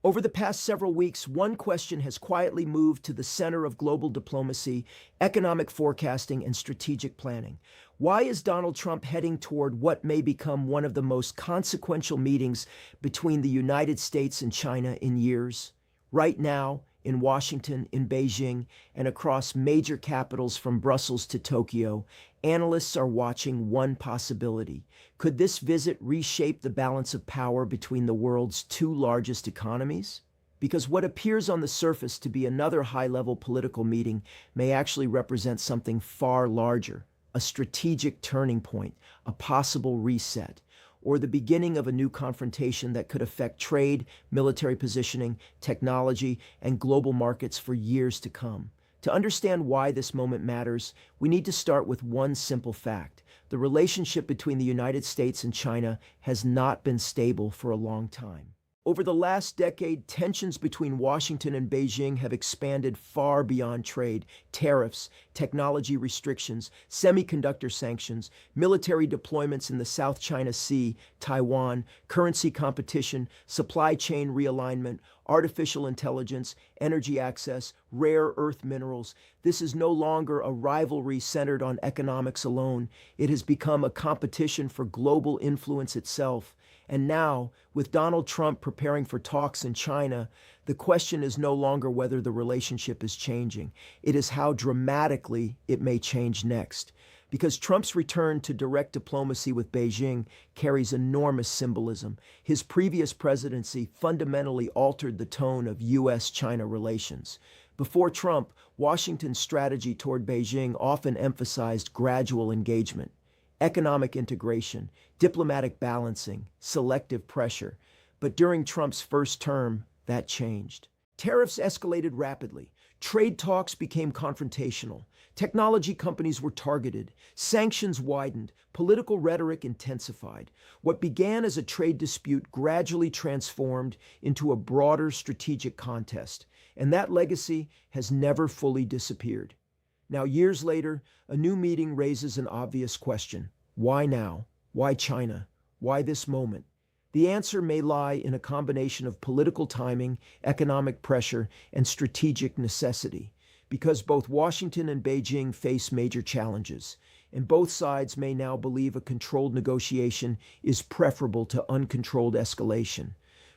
Over the past several weeks, one question has quietly moved to the center of global diplomacy, economic forecasting, and strategic planning. Why is Donald Trump heading toward what may become one of the most consequential meetings between the United States and China in years? Right now, in Washington, in Beijing, and across major capitals from Brussels to Tokyo, analysts are watching one possibility. Could this visit reshape the balance of power between the world's two largest economies? Because what appears on the surface to be another high-level political meeting may actually represent something far larger, a strategic turning point, a possible reset, or the beginning of a new confrontation that could affect trade, military positioning, technology, and global markets for years to come. To understand why this moment matters, we need to start with one simple fact. The relationship between the United States and China has not been stable for a long time. Over the last decade, tensions between Washington and Beijing have expanded far beyond trade, tariffs, technology restrictions, semiconductor sanctions, military deployments in the South China Sea, Taiwan, currency competition, supply chain realignment, artificial intelligence, energy access, rare earth minerals. This is no longer a rivalry centered on economics alone. It has become a competition for global influence itself. And now, with Donald Trump preparing for talks in China, the question is no longer whether the relationship is changing. It is how dramatically it may change next. Because Trump's return to direct diplomacy with Beijing carries enormous symbolism. His previous presidency fundamentally altered the tone of U.S. China relations. Before Trump, Washington's strategy toward Beijing often emphasized gradual engagement, economic integration, diplomatic balancing, selective pressure. But during Trump's first term, that changed. Tariffs escalated rapidly. Trade talks became confrontational. Technology companies were targeted. Sanctions widened. Political rhetoric intensified. What began as a trade dispute gradually transformed into a broader strategic contest. And that legacy has never fully disappeared. Now, years later, a new meeting raises an obvious question. Why now? Why China? Why this moment? The answer may lie in a combination of political timing, economic pressure, and strategic necessity, because both Washington and Beijing face major challenges, and both sides may now believe a controlled negotiation is preferable to uncontrolled escalation.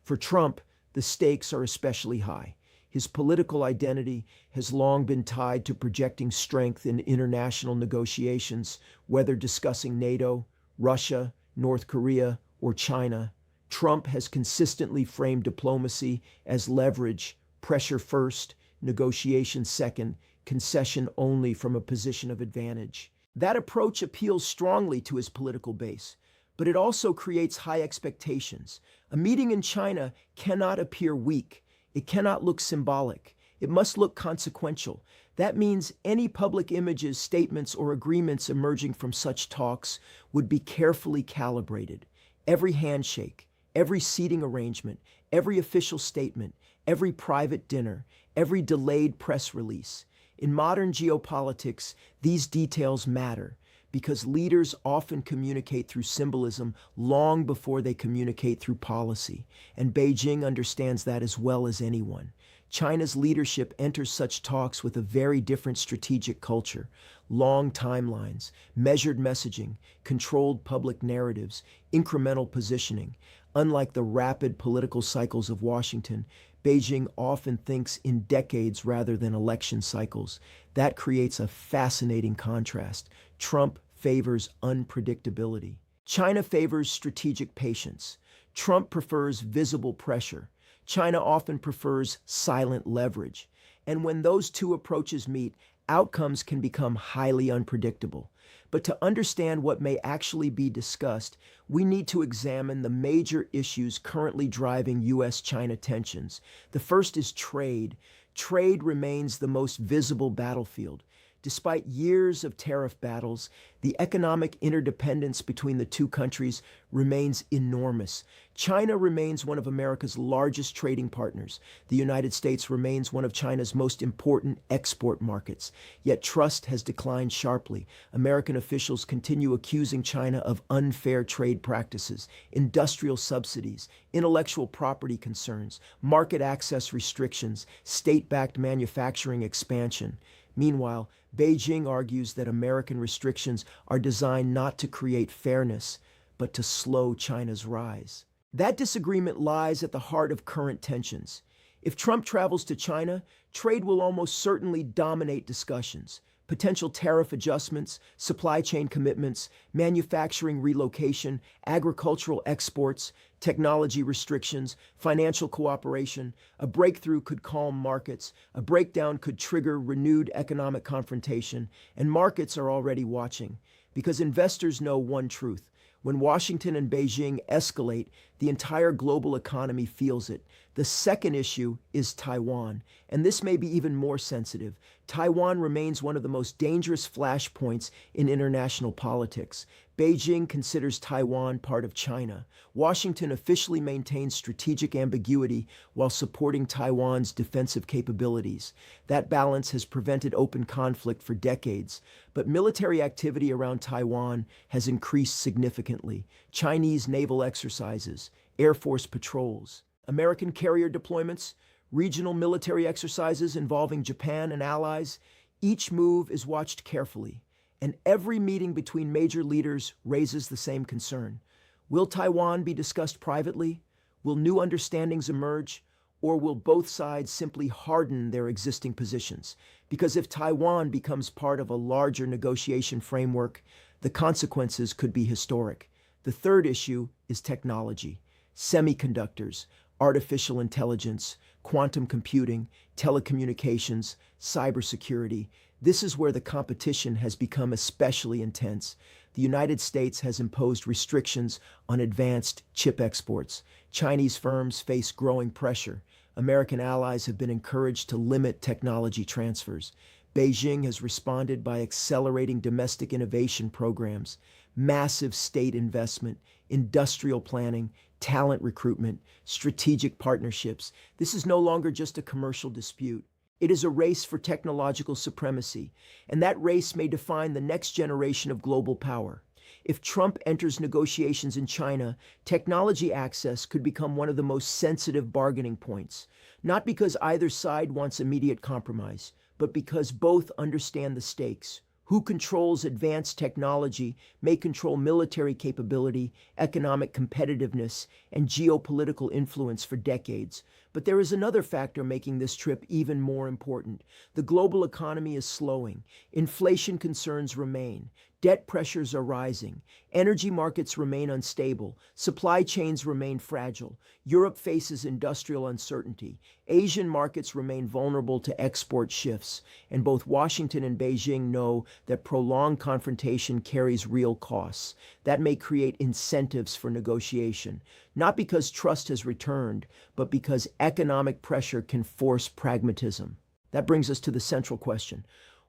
For Trump, the stakes are especially high. His political identity has long been tied to projecting strength in international negotiations, whether discussing NATO, Russia, North Korea, or China. Trump has consistently framed diplomacy as leverage, pressure first, negotiation second, concession only from a position of advantage. That approach appeals strongly to his political base, but it also creates high expectations. A meeting in China cannot appear weak. It cannot look symbolic. It must look consequential. That means any public images, statements, or agreements emerging from such talks would be carefully calibrated. Every handshake, every seating arrangement, every official statement, every private dinner, every delayed press release. In modern geopolitics, these details matter because leaders often communicate through symbolism long before they communicate through policy, and Beijing understands that as well as anyone. China's leadership enters such talks with a very different strategic culture, long timelines, measured messaging, controlled public narratives, incremental positioning. Unlike the rapid political cycles of Washington, Beijing often thinks in decades rather than election cycles. That creates a fascinating contrast. Trump favors unpredictability. China favors strategic patience. Trump prefers visible pressure. China often prefers silent leverage. And when those two approaches meet, outcomes can become highly unpredictable. But to understand what may actually be discussed, we need to examine the major issues currently driving U.S. China tensions. The first is trade. Trade remains the most visible battlefield. Despite years of tariff battles, the economic interdependence between the two countries remains enormous. China remains one of America's largest trading partners. The United States remains one of China's most important export markets. Yet trust has declined sharply. American officials continue accusing China of unfair trade practices, industrial subsidies, intellectual property concerns, market access restrictions, state-backed manufacturing expansion. Meanwhile, Beijing argues that American restrictions are designed not to create fairness, but to slow China's rise. That disagreement lies at the heart of current tensions. If Trump travels to China, trade will almost certainly dominate discussions. Potential tariff adjustments, supply chain commitments, manufacturing relocation, agricultural exports, technology restrictions, financial cooperation. A breakthrough could calm markets, a breakdown could trigger renewed economic confrontation, and markets are already watching. Because investors know one truth: when Washington and Beijing escalate, the entire global economy feels it. The second issue is Taiwan, and this may be even more sensitive. Taiwan remains one of the most dangerous flashpoints in international politics. Beijing considers Taiwan part of China. Washington officially maintains strategic ambiguity while supporting Taiwan's defensive capabilities. That balance has prevented open conflict for decades, but military activity around Taiwan has increased significantly. Chinese naval exercises, Air Force patrols, American carrier deployments, regional military exercises involving Japan and allies. Each move is watched carefully, and every meeting between major leaders raises the same concern. Will Taiwan be discussed privately? Will new understandings emerge? Or will both sides simply harden their existing positions? Because if Taiwan becomes part of a larger negotiation framework, the consequences could be historic. The third issue is technology. Semiconductors, artificial intelligence, quantum computing, telecommunications, cybersecurity. This is where the competition has become especially intense. The United States has imposed restrictions on advanced chip exports. Chinese firms face growing pressure. American allies have been encouraged to limit technology transfers. Beijing has responded by accelerating domestic innovation programs, massive state investment, industrial planning, talent recruitment, strategic partnerships. This is no longer just a commercial dispute. It is a race for technological supremacy, and that race may define the next generation of global power. If Trump enters negotiations in China, technology access could become one of the most sensitive bargaining points, not because either side wants immediate compromise, but because both understand the stakes. Who controls advanced technology may control military capability, economic competitiveness, and geopolitical influence for decades. But there is another factor making this trip even more important. The global economy is slowing. Inflation concerns remain. Debt pressures are rising. Energy markets remain unstable. Supply chains remain fragile. Europe faces industrial uncertainty. Asian markets remain vulnerable to export shifts. And both Washington and Beijing know that prolonged confrontation carries real costs. That may create incentives for negotiation, not because trust has returned, but because economic pressure can force pragmatism. That brings us to the central question.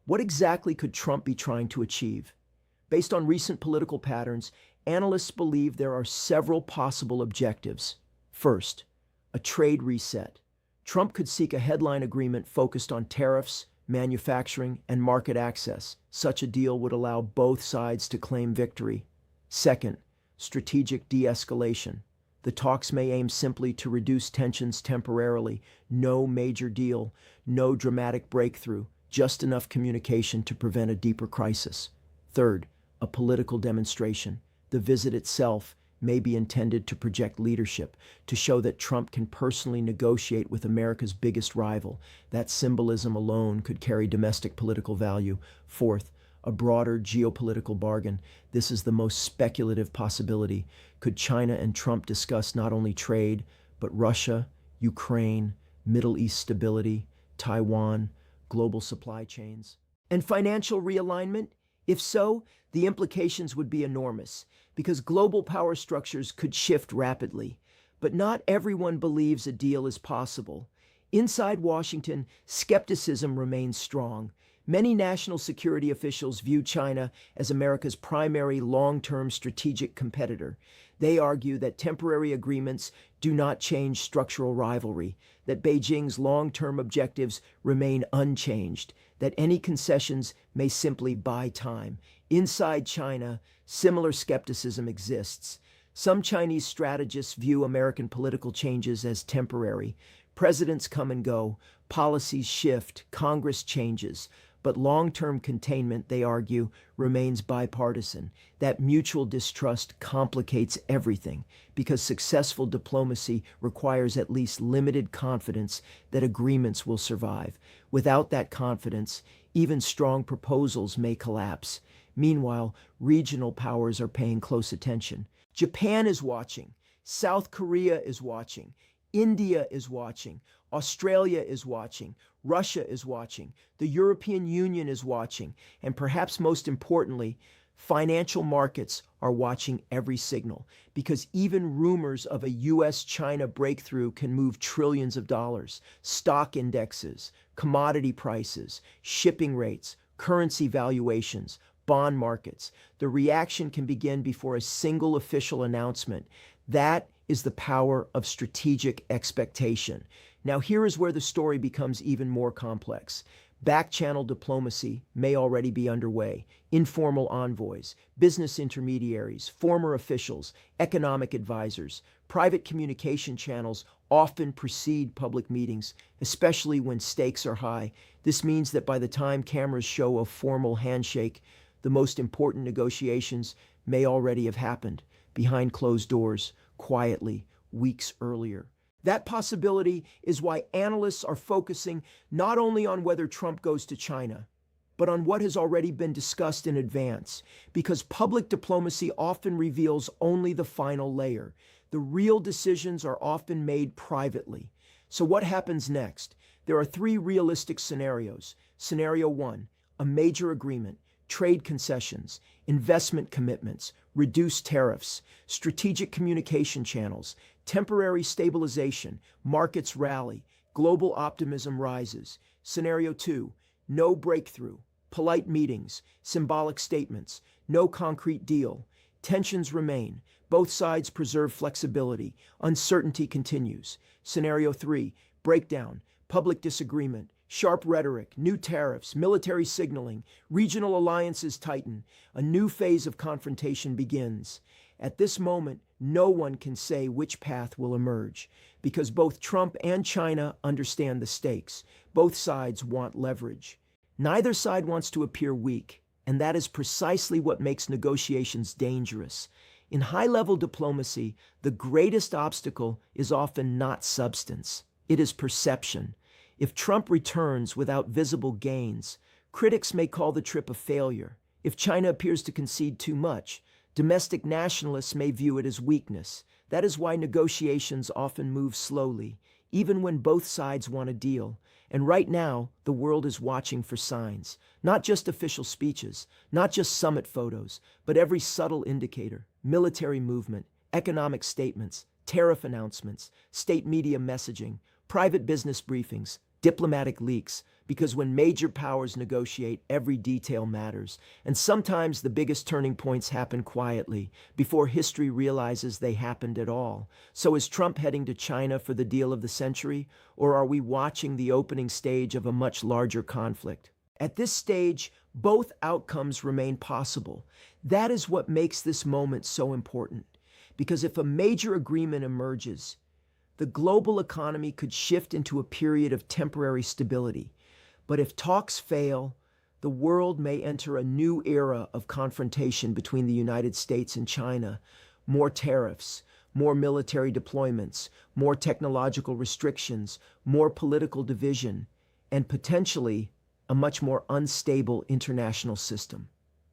What exactly could Trump be trying to achieve? Based on recent political patterns, analysts believe there are several possible objectives. First, a trade reset. Trump could seek a headline agreement focused on tariffs, manufacturing, and market access. Such a deal would allow both sides to claim victory. Second, strategic de-escalation. The talks may aim simply to reduce tensions temporarily. No major deal, no dramatic breakthrough, just enough communication to prevent a deeper crisis. Third, a political demonstration. The visit itself may be intended to project leadership, to show that Trump can personally negotiate with America's biggest rival. That symbolism alone could carry domestic political value. Fourth, a broader geopolitical bargain. This is the most speculative possibility. Could China and Trump discuss not only trade, but Russia, Ukraine, Middle East stability, Taiwan, global supply chains, and financial realignment? If so, the implications would be enormous, because global power structures could shift rapidly. But not everyone believes a deal is possible. Inside Washington, skepticism remains strong. Many national security officials view China as America's primary long-term strategic competitor. They argue that temporary agreements do not change structural rivalry, that Beijing's long-term objectives remain unchanged, that any concessions may simply buy time. Inside China, similar skepticism exists. Some Chinese strategists view American political changes as temporary. Presidents come and go, policies shift, Congress changes. But long-term containment, they argue, remains bipartisan. That mutual distrust complicates everything because successful diplomacy requires at least limited confidence that agreements will survive. Without that confidence, even strong proposals may collapse. Meanwhile, regional powers are paying close attention. Japan is watching. South Korea is watching. India is watching. Australia is watching. Russia is watching. The European Union is watching. And perhaps most importantly, financial markets are watching every signal because even rumors of a U.S. China breakthrough can move trillions of dollars. Stock indexes, commodity prices, shipping rates, currency valuations, bond markets. The reaction can begin before a single official announcement. That is the power of strategic expectation. Now, here is where the story becomes even more complex. Back-channel diplomacy may already be underway. Informal envoys, business intermediaries, former officials, economic advisors. Private communication channels often precede public meetings, especially when stakes are high. This means that by the time cameras show a formal handshake, the most important negotiations may already have happened behind closed doors, quietly, weeks earlier. That possibility is why analysts are focusing not only on whether Trump goes to China, but on what has already been discussed in advance, because public diplomacy often reveals only the final layer. The real decisions are often made privately. So what happens next? There are three realistic scenarios. Scenario one, a major agreement, trade concessions, investment commitments, reduced tariffs, strategic communication channels, temporary stabilization, markets rally, global optimism rises. Scenario two, no breakthrough, polite meetings, symbolic statements, no concrete deal. Tensions remain. Both sides preserve flexibility. Uncertainty continues. Scenario three, breakdown, public disagreement, sharp rhetoric, new tariffs, military signaling, regional alliances tighten. A new phase of confrontation begins. At this moment, no one can say which path will emerge, because both Trump and China understand the stakes. Both sides want leverage. Neither side wants to appear weak, and that is precisely what makes negotiations dangerous. In high-level diplomacy, the greatest obstacle is often not substance. It is perception. If Trump returns without visible gains, critics may call the trip a failure. If China appears to concede too much, domestic nationalists may view it as weakness. That is why negotiations often move slowly, even when both sides want a deal. And right now, the world is watching for signs. Not just official speeches, not just summit photos, but every subtle indicator: military movement, economic statements, tariff announcements, state media messaging, private business briefings, diplomatic leaks, because when major powers negotiate, every detail matters. And sometimes the biggest turning points happen quietly, before history realizes they happened at all. So is Trump heading to China for the deal of the century, or are we watching the opening stage of a much larger conflict? At this stage, both outcomes remain possible. That is what makes this moment so important, because if a major agreement emerges, the global economy could shift into a period of temporary stability. But if talks fail, the world may enter a new era of confrontation between the United States and China. More tariffs, more military deployments, more technological restrictions, more political division, and potentially a much more unstable international system.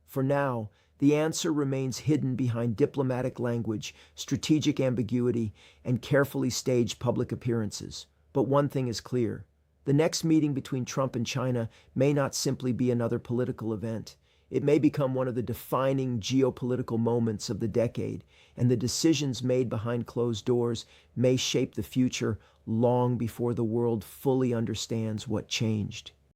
For now, the answer remains hidden behind diplomatic language, strategic ambiguity, and carefully staged public appearances. But one thing is clear: the next meeting between Trump and China may not simply be another political event. It may become one of the defining geopolitical moments of the decade, and the decisions made behind closed doors may shape the future long before the world fully understands what changed.